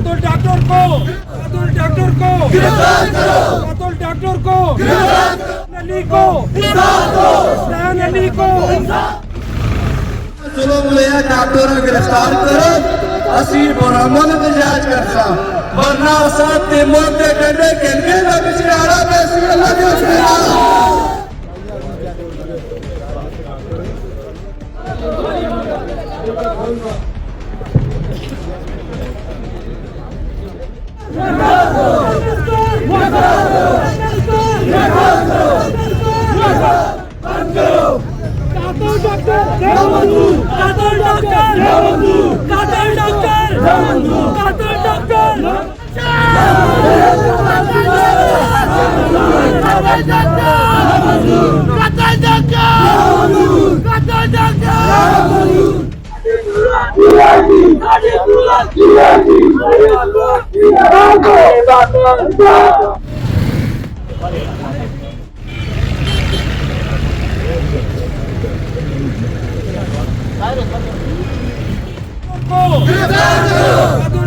कातिल डॉक्टर को गिरफ्तार करो, कातिल डॉक्टर को गिरफ्तार करो, अली को हुसैन अली को चलो मुलिया डॉक्टर गिरफ्तार करो, असी मुरामन बजाज करता वरना साथ के मोटे करने के लिए मैं बिचारा पैसे अलग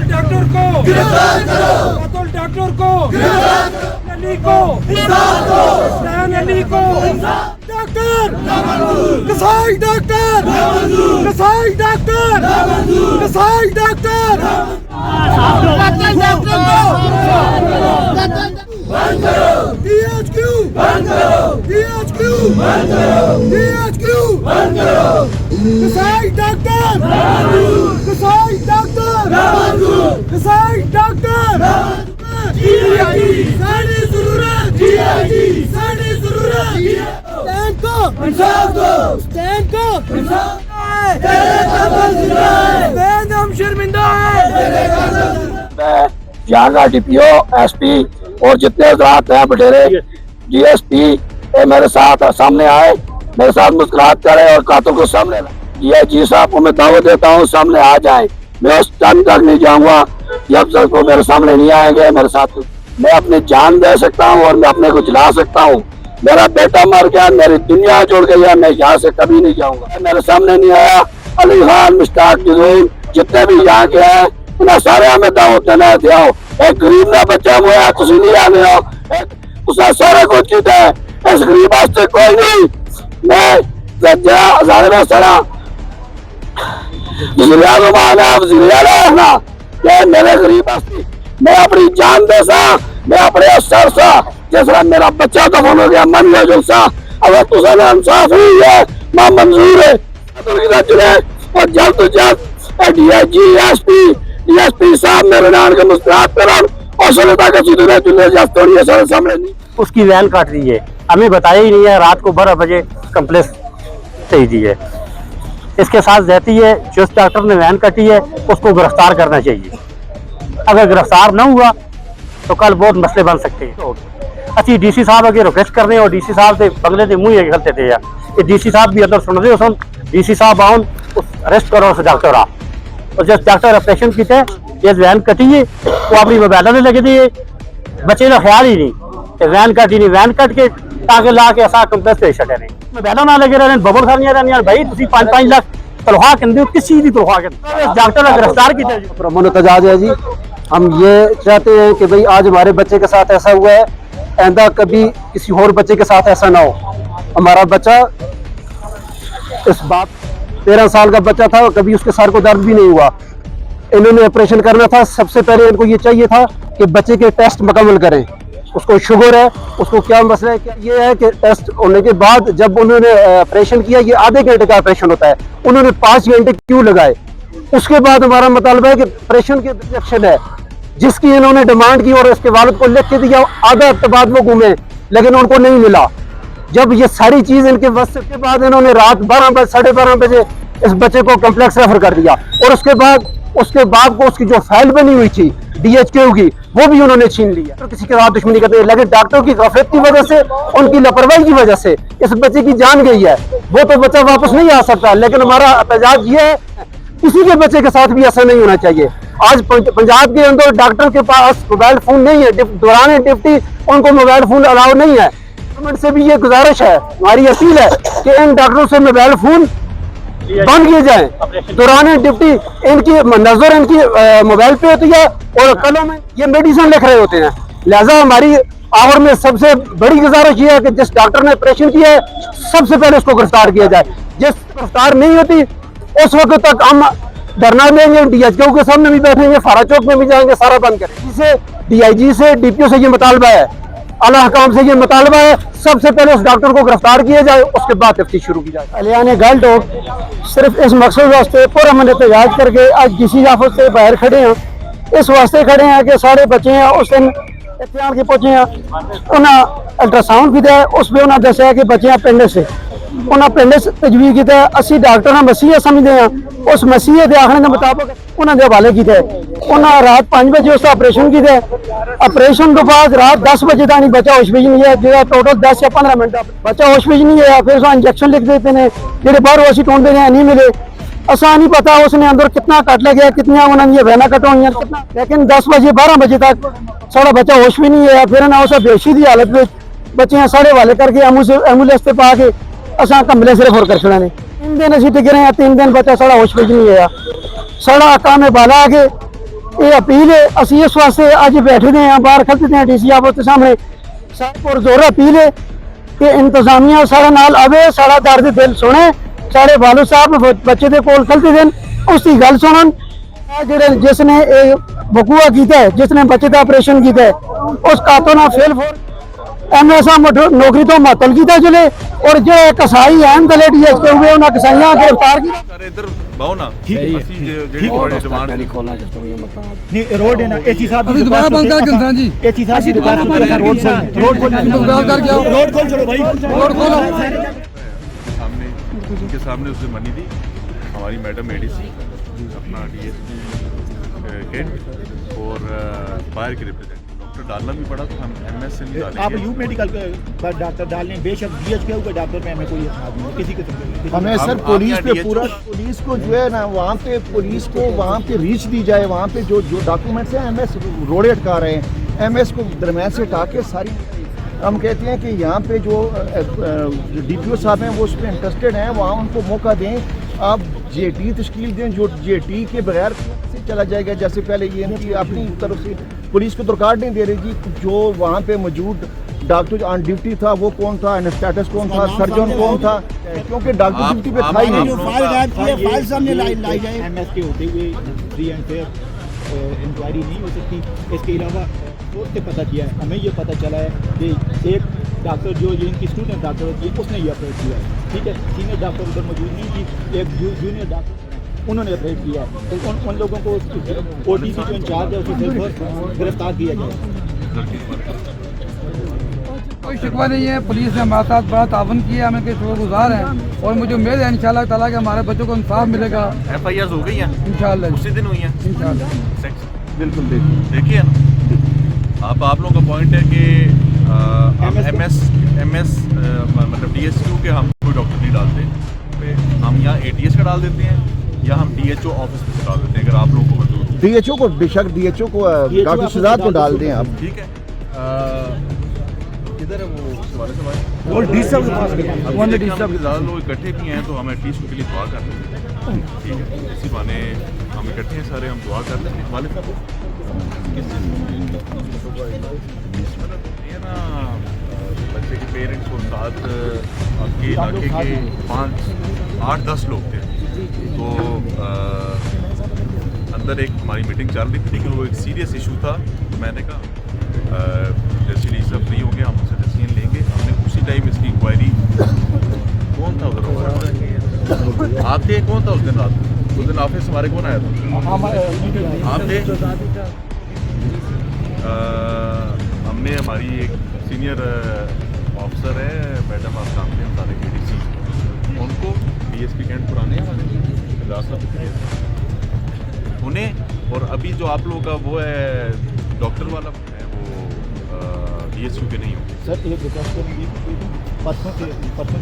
डॉक्टर को गिरफ्तार करो, कातिल डॉक्टर को गिरफ्तार करो, अली को हुसैन अली को डॉक्टर कसाई डॉक्टर कसाई डॉक्टर कसाई डॉक्टर कातिल डॉक्टर को बंद करो, डीएचक्यू बंद करो, डीएचक्यू बंद करो, डीएचक्यू बंद करो, कसाई डॉक्टर कसाई डॉक्टर कसाई डॉक्टर साड़ी जरूरत साड़ी जरूरत स्टैंड को इंसाफ दो, स्टैंड को इंसाफ तेरे कदम जिंदाए बेदम शर्मिंदा है तेरे कदम यहाँ का डीपीओ एसपी और जितने हजरात हैं बटेरे डीएसपी मेरे साथ सामने आए, मेरे साथ मुस्कुराहट करे और कातिल को सामने लाए। जी साहब को मैं दावत देता हूँ सामने आ जाए, मैं उस टाइम तक नहीं जाऊंगा जब तक वो मेरे सामने नहीं आएंगे। मेरे साथ मैं अपनी जान दे सकता हूँ और मैं अपने को जला सकता हूँ। मेरा बेटा मर गया, मेरी दुनिया जुड़ गई है, मैं यहाँ से कभी नहीं जाऊंगा। मेरे सामने नहीं आया अली खान मुश्ताक जरूर जितने भी यहाँ के हैं उन्हें सारे हमें दावत देना दिया। एक गरीब ना बच्चा वो है तुम नहीं आने हो, उसे सारे कुछ जीता है, इस गरीब वास्ते कोई नहीं। मैं हजारे सड़ा मेरे गरीब वास्ते मैं अपनी जान दे सा, मैं अपने सर सा जैसा मेरा बच्चा दफन हो गया मन में जुलसा अगर तुझे इंसाफ हुई है मां मंजूर है और जल्द तो जल्द डीआईजी डीएसपी साहब मेरे नाम के मुस्कुराहट करा और सलता का सीधे चुने जाते सामने नहीं। उसकी वैन काट दी है, हमें बताया ही नहीं है, रात को 12 बजे कंप्लेंट दे दी है। इसके साथ रहती है जिस डॉक्टर ने वैन काटी है उसको गिरफ्तार करना चाहिए। अगर गिरफ्तार न हुआ तो कल बहुत मसले बन सकते हैं। अच्छी डीसी साहब अगर रिक्वेस्ट कर रहे हैं और डीसी साहब से बगले से मुँह गलते थे यार, ये डीसी साहब भी अंदर सुन रहे हो, सुन डीसी साहब आउन अरेस्ट करो उस डॉक्टर आ और जिस डॉक्टर ऑपरेशन किया ये वैन कटी है वो अपनी मोबाइल में लगे थे, बच्चे का ख्याल ही नहीं वैन कटी नहीं, वैन कट के ताकि ला के ऐसा कंप्लेंट पे छटे नहीं मोबाइल ना लगे रहे बबल खानियां रहनियां भाई तुसी 5-5 लाख तनख्वाह कहते हो किस चीज की तनख्वाह कहते डॉक्टर ने गिरफ्तार किया प्रमोद तजाज है जी। हम ये चाहते हैं कि भाई आज हमारे बच्चे के साथ ऐसा हुआ है, आइंदा कभी किसी और बच्चे के साथ ऐसा ना हो। हमारा बच्चा इस बात 13 साल का बच्चा था, कभी उसके सर को दर्द भी नहीं हुआ। इन्होंने ऑपरेशन करना था, सबसे पहले इनको ये चाहिए था कि बच्चे के टेस्ट मुकम्मल करें, उसको शुगर है, उसको क्या मसला है, ये है कि टेस्ट होने के बाद जब उन्होंने ऑपरेशन किया, ये आधे घंटे का ऑपरेशन होता है, उन्होंने 5 घंटे क्यों लगाए। उसके बाद हमारा मतलब है कि ऑपरेशन के इंजेक्शन है जिसकी इन्होंने डिमांड की और इसके वालिद को लिख के दिया, आधा हफ्ते बाद वो घूमे लेकिन उनको नहीं मिला। जब ये सारी चीज इनके वक्त के बाद इन्होंने रात 12-12:30 बजे इस बच्चे को कॉम्प्लेक्स रेफर कर दिया और उसके बाद को उसकी जो फाइल बनी हुई थी डीएचक्यू की वो भी उन्होंने छीन लिया। तो किसी के साथ दुश्मनी करते हैं, लेकिन डॉक्टरों की गफलत की वजह से, उनकी लापरवाही की वजह से इस बच्चे की जान गई है। वो तो बच्चा वापस नहीं आ सकता, लेकिन हमारा एहतजाज ये है किसी के बच्चे के साथ भी ऐसा नहीं होना चाहिए। आज पंजाब के अंदर डॉक्टर के पास मोबाइल फोन नहीं है, दौरान ड्यूटी उनको मोबाइल फोन अलाउ नहीं है। गवर्नमेंट से भी ये गुजारिश है, हमारी अपील है कि इन डॉक्टरों से मोबाइल फोन बंद किए जाए। दौरान ड्यूटी इनकी नजर इनकी मोबाइल पे होती है और कलों में ये मेडिसिन लिख रहे होते हैं। लिहाजा हमारी आवर में सबसे बड़ी गुजारिश ये है कि जिस डॉक्टर ने ऑपरेशन किया है सबसे पहले उसको गिरफ्तार किया जाए। जिस गिरफ्तार नहीं होती उस वक्त तक हम धरना देंगे, DHQ के सामने भी बैठेंगे, फारा चौक में भी जाएंगे, सारा बंद करेंगे। जिसे DIG से DPO से ये मुतालबा है, आला हुकाम से ये मुतालबा है, सबसे पहले उस डॉक्टर को गिरफ्तार किया जाए, उसके बाद तफ्तीश शुरू की जाए। अलियान गर्ल्स होम सिर्फ इस मकसद वास्ते पूरा हमने एहतजाज करके आज DC ऑफिस से बाहर खड़े हैं। इस वास्ते खड़े हैं कि सारे बच्चे हैं उस दिन इत्तेहाद के पहुंचे हैं, उन्हें अल्ट्रासाउंड किया, उस पर उन्हें दसिया कि बच्चे अपेंडिक्स से उन्हें अपेंडिक्स तजवीज़ किया। असी डॉक्टर ने मसीह समझते हैं, उस मसीह के आखने के मुताबिक उन्होंने हवाले किया। उन्हें रात 5 बजे उसका ऑपरेशन किया। ऑपरेशन तो बाद रात 10 बजे तक बच्चा होश विच नहीं है, जो टोटल 10 या 15 मिनट बच्चा होश विच नहीं है। फिर इंजेक्शन लिख देते हैं जो बाहर असी ढूंढते हैं नहीं मिले। असा नहीं पता उसने अंदर कितना कट लगे, कितनी उन्होंने वैना कट हुई कितना, लेकिन 10 बजे 12 बजे तक सारा बच्चा होश भी नहीं है। फिर ना उस बेहोशी की हालत में बच्चे साढ़े हवाले करके एम्बूलेंस से पा के असा कमले से रेफर कर छड़ा ने। 3 दिन असी टिके रहे हैं, 3 दिन बच्चा साढ़ा होश विच नहीं है। साढ़ा अका में बाला आगे ये अपील है, असी इस वास्ते अज बैठे हैं बाहर खलते हैं DC ऑफिस के सामने। और जोर अपील है कि इंतजामिया साढ़े नाल आवे, साढ़ा दर्द दिल सुने, साढ़े वालो साहब बच्चे के कोल खलते दिन उसकी गल सुनन। जिसने बकुआ किया है, जिसने बच्चे का ऑपरेशन किया है, उस कातों ना फेल फोर MS नौकरी तो मुअत्तल किया जिले। और जो कसाई हैं दले DHQ हुए उन्हें कसाइयां गिरफ्तार किया। इधर बाओ ना ਜਿਹੜੀ ਤੁਹਾਡੀ ਡਿਮਾਂਡ नहीं रोड है ना AC साहब अभी दोबारा बंद कर क्यों जी? AC साहब की दुकान पर रोड खोल कर क्या रोड खोल छोड़ो भाई, रोड खोलो। सामने उनके सामने उसने मनी दी हमारी मैडम ADC अपना DSP कैंट और बाहर के रिप्रेजेंटेटिव डॉक्टर डालना भी पड़ा तो हम MS से नहीं आप डालेंगे। यू मेडिकल का डॉक्टर डालने बेशक DHQ के डॉक्टर पे हमें कोई एतमाद नहीं है, किसी के हमें सर आप पुलिस यहाँ पे DHO पूरा पुलिस को जो है ना वहाँ पे पुलिस को वहाँ पे रीच दी जाए। वहाँ पे जो जो डॉक्यूमेंट्स हैं MS रोड़े अटका रहे हैं, MS को दरम्यान से हटा के सारी हम कहते हैं कि यहाँ पे जो DPO साहब हैं वो उस पर इंटरेस्टेड हैं, वहाँ उनको मौका दें। आप JT तश्कील दें, जो JT के बगैर से चला जाएगा। जैसे पहले ये इनकी अपनी तरफ से पुलिस को दरकार नहीं दे रही जी, जो वहाँ पे मौजूद डॉक्टर ऑन ड्यूटी था वो कौन था, एनेस्थेटिस्ट कौन था, सर्जन कौन था, क्योंकि डॉक्टर ड्यूटी पे था ही नहीं। फाइल गायब की है, फाइल सामने लाई जाए। MS के होते हुए फ्री एंड फेयर इंक्वायरी नहीं हो सकती। इसके अलावा कोर्ट से पता किया है, हमें ये पता चला है कि एक डॉक्टर जो इनकी स्टूडेंट डॉक्टर होती है उसने ये ऑपरेट किया है, ठीक है। सीनियर डॉक्टर उधर मौजूद नहीं थी, एक जूनियर डॉक्टर उन्होंने ऑपरेट किया है। तो उन लोगों को OTC जो इंचार्ज है उसे गिरफ्तार किया जाए। कोई शिकवा नहीं है, पुलिस ने हमारे साथ बड़ा तावन किया, हमें के शुक्रगुजार हैं और मुझे उम्मीद है इंशाल्लाह ताला कि हमारे बच्चों को इंसाफ मिलेगा। FIR हो गई हैं इंशाल्लाह उसी दिन हुई हैं इंशाल्लाह। बिल्कुल देखिए ना आप लोगों का पॉइंट है कि MS मतलब DSQ के हम कोई डॉक्टर नहीं डालते, हम यहाँ ATS का डाल देते हैं या हम DHO ऑफिस में डाल देते हैं। अगर आप लोगों को मंजूर DHO को बेशक DHO को डॉक्टर शहजाद को डाल दें आप। ठीक है। किधर है वो सवाल सवाल वो डी साहब के पास गया। ज़्यादा लोग इकट्ठे भी हैं तो हम एटलीस्ट उनके लिए दुआ कर लेते हैं। ठीक है, इसी बहाने हम इकट्ठे हैं सारे, हम दुआ कर लेते हैं। वाले साहब किस ये ना बच्चे के पेरेंट्स को साथ आपके इलाके के 5-8-10 लोग थे। तो अंदर एक हमारी मीटिंग चल रही थी, लेकिन वो एक सीरियस इशू था। तो मैंने कहा जैसे डी सब फ्री होंगे हम उससे डिसीजन लेंगे। हमने उसी टाइम इसकी इंक्वायरी कौन था उधर, आप थे, कौन था उस दिन रात, उस दिन ऑफिस हमारे कौन आया था, आप थे। हमने हमारी एक सीनियर ऑफिसर है मैडम, आप जानते हैं सारे KDC, उनको DSP कैंट पुराने उन्हें, और अभी जो आप लोगों का वो है डॉक्टर वाला है वो DSU के नहीं होंगे। सर एक रिक्वेस्ट करेंगे, परसों तो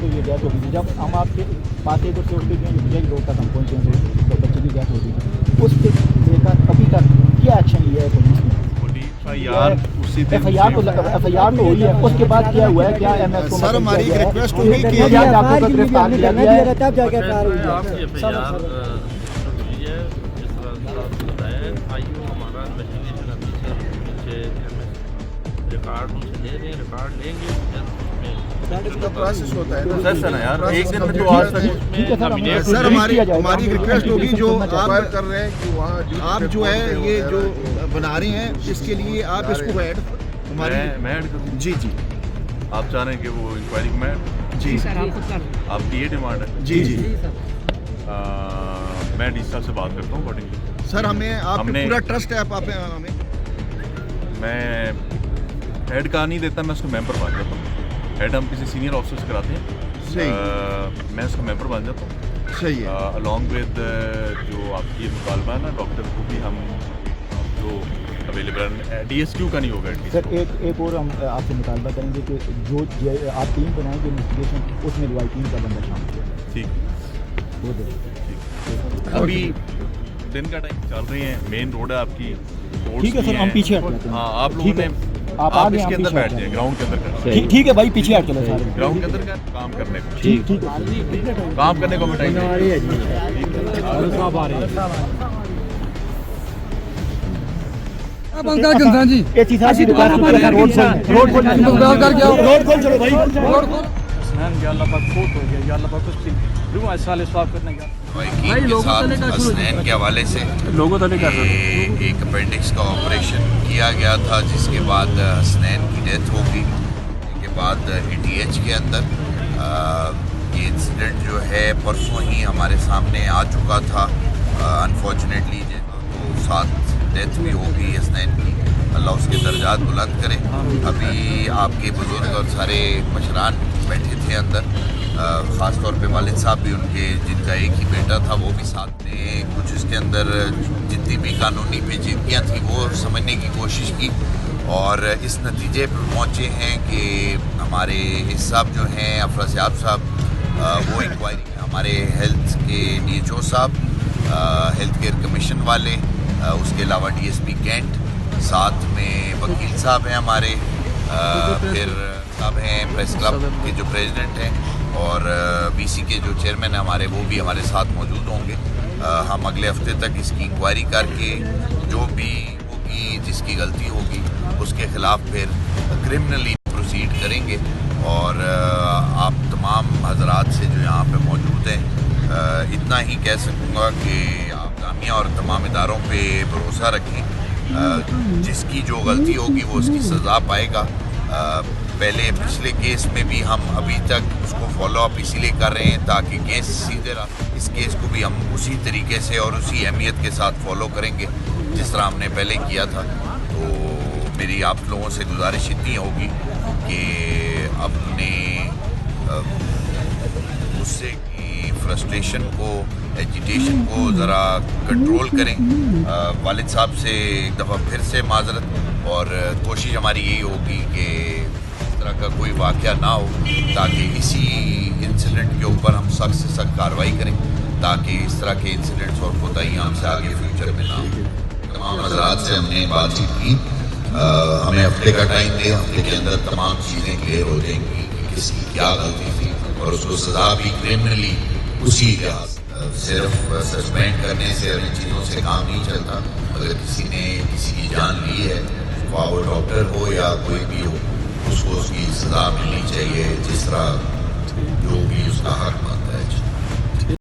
ये डेथ हो गई। जब हम आपके पाते को से उठते गए विजय रोड तक हम पहुँचे तो बच्चे की डेथ हो गई, उस पर लेकर अभी तक क्या एक्शन लिया है पुलिस ने? यार उस उसी दिन FIR तो हुई है, उसके बाद क्या हुआ है, क्या MS को सर, हमारी एक रिक्वेस्ट होगी कि क्या डॉक्टर को गिरफ्तार किया गया है? तब जाके FIR हुई है। आपकी FIR हुई है, जिस तरह आपको बताया, IO हमारा इन्वेस्टिगेशन ऑफिसर पीछे रिकॉर्ड उनसे ले रहे हैं, रिकॉर्ड लेंगे प्रोसेस होता है सर सर यार एक दिन में तो आज तक ठीक है सर, सर, हमारी एक रिक्वेस्ट होगी, जो आप कर रहे हैं कि वहाँ आप जो है ये जो बना रहे हैं, इसके लिए आप इसको ऐड हमारी मैं ऐड करूँ जी जी आप चाह रहे हैं कि वो इंक्वायरी को मैं जी आपकी ये डिमांड है जी जी मैं डी साहब से बात करता हूँ अकॉर्डिंगली सर, हमें आप हमने- पूरा ट्रस्ट है आप हमें मैं हेड का नहीं देता, मैं उसको मेंबर बन जाता हूँ। हेड हम किसी सीनियर ऑफिसर से कराते हैं, सही मैं उसका मेंबर बन जाता हूँ सही है अलॉन्ग विद जो आपकी ये मुतालबा है ना डॉक्टर को भी हम जो अवेलेबल है DSQ का नहीं होगा एटलीस्ट। सर एक और हम आपसे मुतालबा करेंगे कि जो आप टीम बनाएंगे इन्वेस्टिगेशन, उसमें दुआई टीम का बंदा शामिल है। ठीक वो दे अभी दिन का टाइम चल रही है, मेन रोड है आपकी, roads ठीक है भी सर, हम हैं। पीछे हट जाते हैं। हाँ आप लोगों ठीक ने है, आप आप आगे, इसके हम अंदर पीछे बैठ हट जाए, जाएं। ग्राउंड के अंदर कर ठीक है भाई, पीछे हट चलो सारे। ग्राउंड के अंदर काम करने को ठीक है, काम करने को मैं टाइम पंकज गंधा जी ये चीज़ ऐसी दुकान पर रोड खोल रोड खोल चलो भाई। के साथ हसनैन के हवाले से एक अपेंडिक्स का ऑपरेशन किया गया था, जिसके बाद हसनैन की डेथ हो गई। के बाद ATH के अंदर ये इंसिडेंट जो है परसों ही हमारे सामने आ चुका था। अनफॉर्चुनेटली तो साथ डेथ भी हो गई हसनैन की, अल्लाह उसके दर्जात बुलंद करे। अभी आपके बुजुर्ग और सारे मशरान बैठे थे अंदर, ख़ास तौर पे वालिद साहब भी उनके, जिनका एक ही बेटा था, वो भी साथ में कुछ इसके अंदर जितनी भी कानूनी पेचीदगियाँ थी वो समझने की कोशिश की और इस नतीजे पर पहुँचे हैं कि हमारे इस साहब जो हैं अफरासियाब साहब, वो इंक्वायरी हमारे हेल्थ के DHO साहब, हेल्थ केयर कमीशन वाले, उसके अलावा DSP कैंट, साथ में वकील साहब हैं हमारे, फिर साहब हैं प्रेस क्लब के जो प्रेसिडेंट हैं और BC के जो चेयरमैन हैं हमारे, वो भी हमारे साथ मौजूद होंगे। हम अगले हफ्ते तक इसकी इंक्वायरी करके जो भी होगी, जिसकी गलती होगी, उसके ख़िलाफ़ फिर क्रिमिनली प्रोसीड करेंगे। और आप तमाम हजरात से जो यहाँ पे मौजूद हैं, इतना ही कह सकूँगा कि आप जामिया और तमाम इदारों पे भरोसा रखें। जिसकी जो गलती होगी वो उसकी सज़ा पाएगा। पहले पिछले केस में भी हम अभी तक उसको फॉलोअप इसीलिए कर रहे हैं ताकि केस सीधे रहा। इस केस को भी हम उसी तरीके से और उसी अहमियत के साथ फॉलो करेंगे जिस तरह हमने पहले किया था। तो मेरी आप लोगों से गुजारिश इतनी होगी कि अपने गुस्से की, फ्रस्ट्रेशन को, एजिटेशन को ज़रा कंट्रोल करें। वालिद साहब से एक दफ़ा फिर से माजरत और कोशिश हमारी यही होगी कि इस तरह का कोई वाक़या ना हो, ताकि इसी इंसिडेंट के ऊपर हम सख्त से सख्त कार्रवाई करें ताकि इस तरह के इंसिडेंट्स और कोताहियाँ हमसे आगे फ्यूचर में ना हो। तमाम हज़रात से हमने बातचीत की, हमें हफ्ते का टाइम दे, हफ्ते के अंदर तमाम चीज़ें क्लियर हो जाएंगी कि किसकी क्या गलती थी और उसको सज़ा भी क्रिमिनली उसी लिहाज। सिर्फ सस्पेंड करने से और इन चीज़ों से काम नहीं चलता। अगर किसी ने किसी की जान ली है, वह वो डॉक्टर हो या कोई भी हो, उसको उसकी सज़ा मिलनी चाहिए जिस तरह जो भी उसका हक बनता है।